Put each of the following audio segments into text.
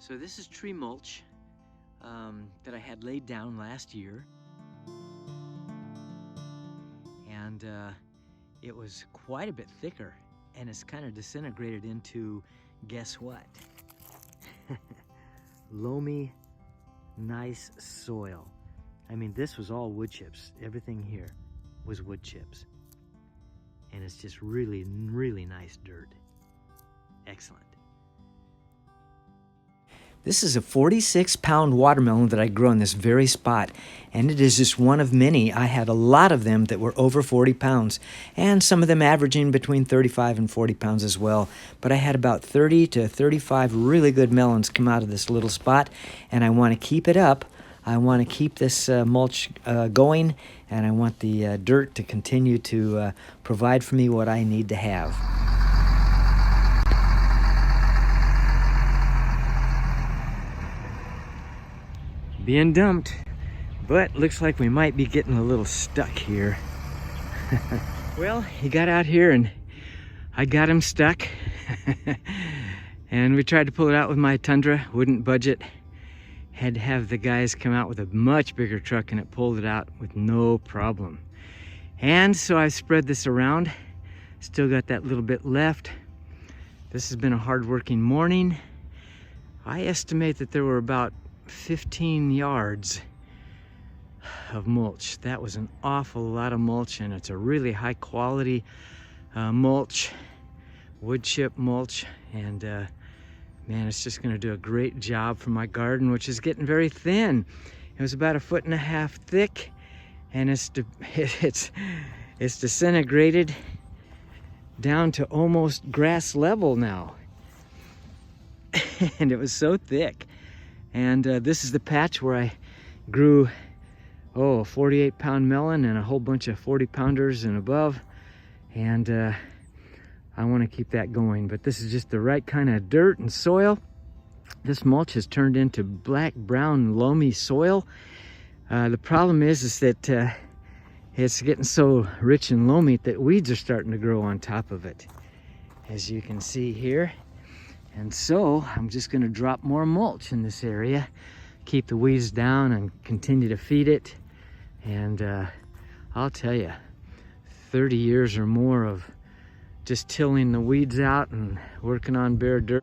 So this is tree mulch that I had laid down last year. And it was quite a bit thicker, and it's kind of disintegrated into, guess what? Loamy, nice soil. I mean, this was all wood chips. Everything here was wood chips. And it's just really, really nice dirt. Excellent. This is a 46-pound watermelon that I grew on this very spot, and it is just one of many. I had a lot of them that were over 40 pounds, and some of them averaging between 35 and 40 pounds as well. But I had about 30 to 35 really good melons come out of this little spot, and I want to keep it up. I want to keep this mulch going, and I want the dirt to continue to provide for me what I need to have. Being dumped, but looks like we might be getting a little stuck here. Well, he got out here and I got him stuck. And we tried to pull it out with my Tundra, wouldn't budge it. Had to have the guys come out with a much bigger truck, and it pulled it out with no problem. And so I spread this around. Still got that little bit left. This has been a hard-working morning. I estimate that there were about 15 yards of mulch. That was an awful lot of mulch, and it's a really high quality mulch, wood chip mulch, and man, it's just going to do a great job for my garden, which is getting very thin. It was about 1.5 feet thick, and it's disintegrated down to almost grass level now. And it was so thick. And this is the patch where I grew, a 48-pound melon and a whole bunch of 40-pounders and above. And I want to keep that going. But this is just the right kind of dirt and soil. This mulch has turned into black, brown, loamy soil. The problem is that it's getting so rich and loamy that weeds are starting to grow on top of it, as you can see here. And so I'm just going to drop more mulch in this area, keep the weeds down and continue to feed it. And I'll tell you, 30 years or more of just tilling the weeds out and working on bare dirt.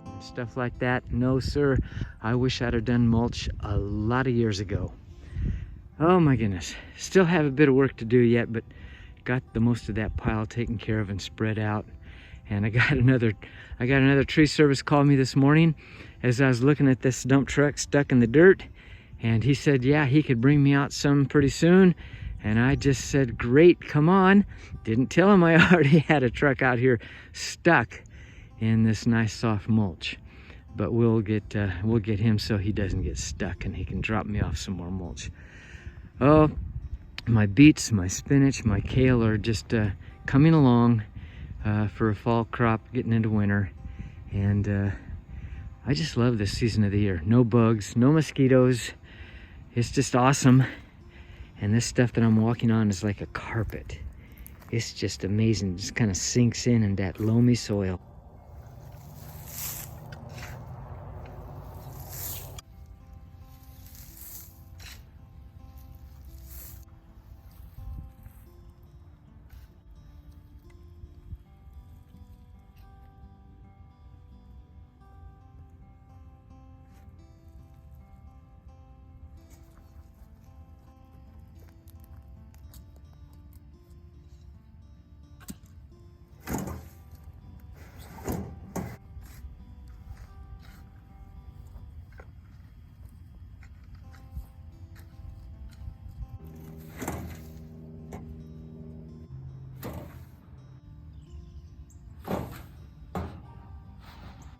And stuff like that. No, sir. I wish I'd have done mulch a lot of years ago. Oh my goodness. Still have a bit of work to do yet, but got the most of that pile taken care of and spread out. And I got another tree service call me this morning as I was looking at this dump truck stuck in the dirt, and he said yeah, he could bring me out some pretty soon. And I just said great, come on. Didn't tell him I already had a truck out here stuck in this nice soft mulch, but we'll get him so he doesn't get stuck and he can drop me off some more mulch. Oh, my beets, my spinach, my kale are just coming along for a fall crop, getting into winter. And I just love this season of the year. No bugs, no mosquitoes. It's just awesome. And this stuff that I'm walking on is like a carpet. It's just amazing. It just kind of sinks in that loamy soil.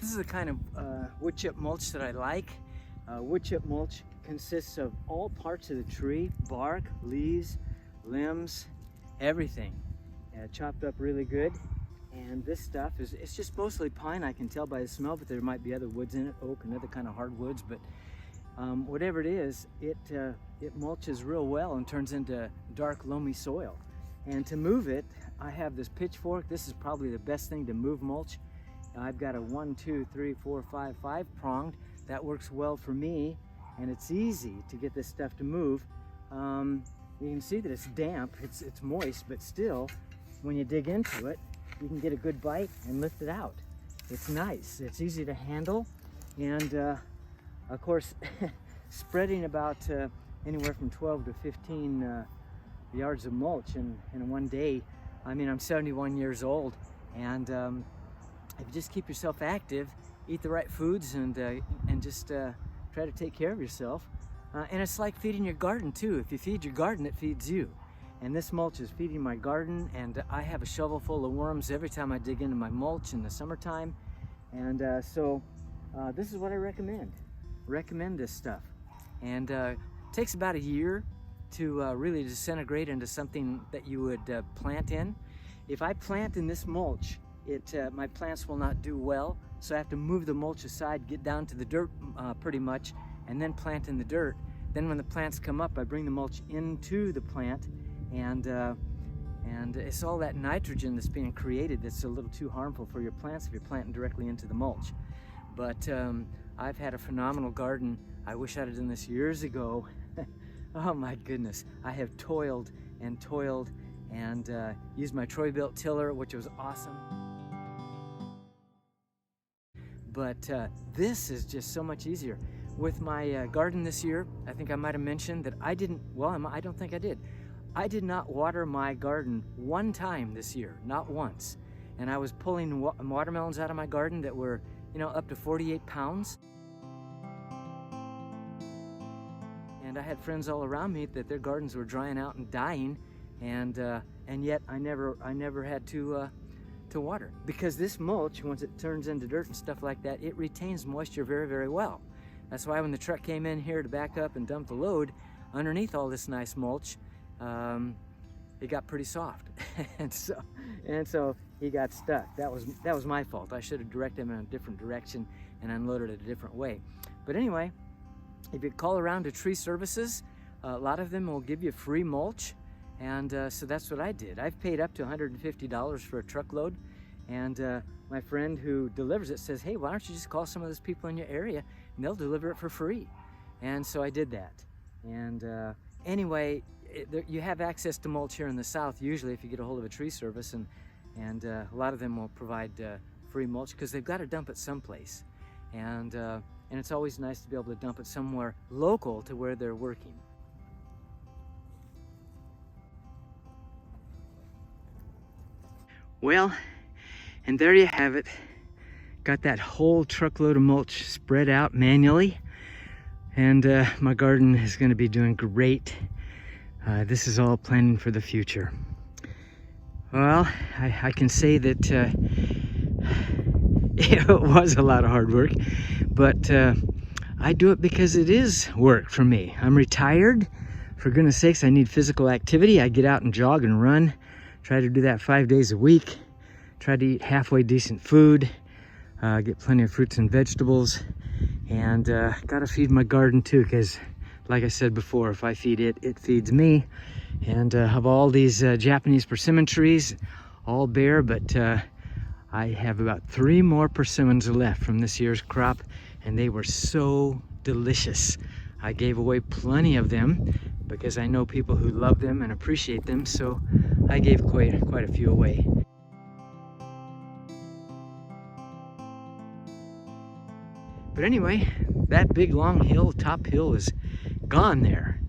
This is the kind of wood chip mulch that I like. Wood chip mulch consists of all parts of the tree, bark, leaves, limbs, everything. Chopped up really good. And this stuff it's just mostly pine, I can tell by the smell, but there might be other woods in it, oak and other kind of hardwoods. But whatever it is, it mulches real well and turns into dark, loamy soil. And to move it, I have this pitchfork. This is probably the best thing to move mulch. I've got a 1, 2, 3, 4, 5, 5-pronged. That works well for me, and it's easy to get this stuff to move. You can see that it's damp, it's moist, but still, when you dig into it, you can get a good bite and lift it out. It's nice, it's easy to handle, and of course, spreading about anywhere from 12 to 15 yards of mulch in one day. I mean, I'm 71 years old, and if you just keep yourself active, eat the right foods, and just try to take care of yourself. And it's like feeding your garden too. If you feed your garden, it feeds you. And this mulch is feeding my garden, and I have a shovel full of worms every time I dig into my mulch in the summertime. And so this is what I recommend. Recommend this stuff. And it takes about a year to really disintegrate into something that you would plant in. If I plant in this mulch, my plants will not do well, so I have to move the mulch aside, get down to the dirt pretty much, and then plant in the dirt. Then when the plants come up, I bring the mulch into the plant, and it's all that nitrogen that's being created that's a little too harmful for your plants if you're planting directly into the mulch. But I've had a phenomenal garden. I wish I'd have done this years ago. Oh my goodness, I have toiled and toiled and used my Troy-Bilt tiller, which was awesome. But this is just so much easier. With my garden this year, I think I might have mentioned that I don't think I did. I did not water my garden one time this year, not once. And I was pulling watermelons out of my garden that were, up to 48 pounds. And I had friends all around me that their gardens were drying out and dying, and yet I never had to water, because this mulch, once it turns into dirt and stuff like that, it retains moisture very, very well. That's why when the truck came in here to back up and dump the load underneath all this nice mulch, it got pretty soft. and so he got stuck. That was my fault. I should have directed him in a different direction and unloaded it a different way. But anyway, if you call around to tree services, a lot of them will give you free mulch. And so that's what I did. I've paid up to $150 for a truckload, and my friend who delivers it says, hey, why don't you just call some of those people in your area and they'll deliver it for free. And so I did that. And anyway, you have access to mulch here in the South usually if you get a hold of a tree service, and a lot of them will provide free mulch because they've got to dump it someplace. And it's always nice to be able to dump it somewhere local to where they're working. Well, and there you have it. Got that whole truckload of mulch spread out manually, and my garden is going to be doing great. This is all planning for the future. Well, I can say that it was a lot of hard work, but I do it because it is work for me. I'm retired. For goodness sakes, I need physical activity. I get out and jog and run. Try to do that 5 days a week. Try to eat halfway decent food. Get plenty of fruits and vegetables. And gotta feed my garden too, because like I said before, if I feed it, it feeds me. And of all these Japanese persimmon trees, all bare, but I have about 3 more persimmons left from this year's crop, and they were so delicious. I gave away plenty of them because I know people who love them and appreciate them, so I gave quite a few away. But anyway, that big long hill, top hill, is gone there.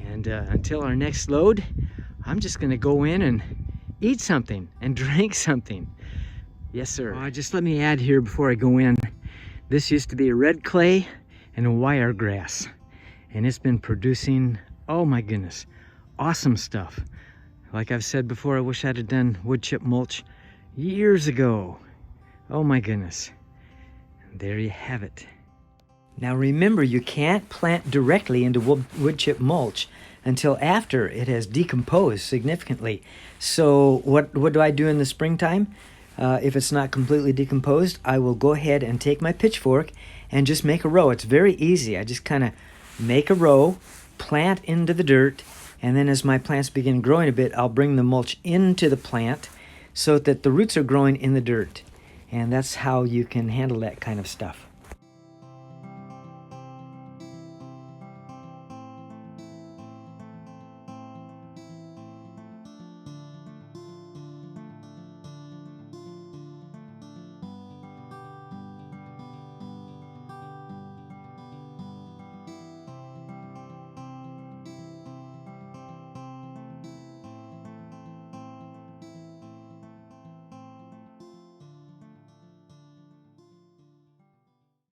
And until our next load, I'm just gonna go in and eat something and drink something. Yes, sir. Just let me add here before I go in, this used to be a red clay and a wiregrass, and it's been producing, oh my goodness, awesome stuff. Like I've said before, I wish I'd have done wood chip mulch years ago. Oh my goodness. There you have it. Now remember, you can't plant directly into wood chip mulch until after it has decomposed significantly. So what do I do in the springtime? If it's not completely decomposed, I will go ahead and take my pitchfork and just make a row. It's very easy. I just kind of make a row, plant into the dirt, And then as my plants begin growing a bit, I'll bring the mulch into the plant so that the roots are growing in the dirt. And that's how you can handle that kind of stuff.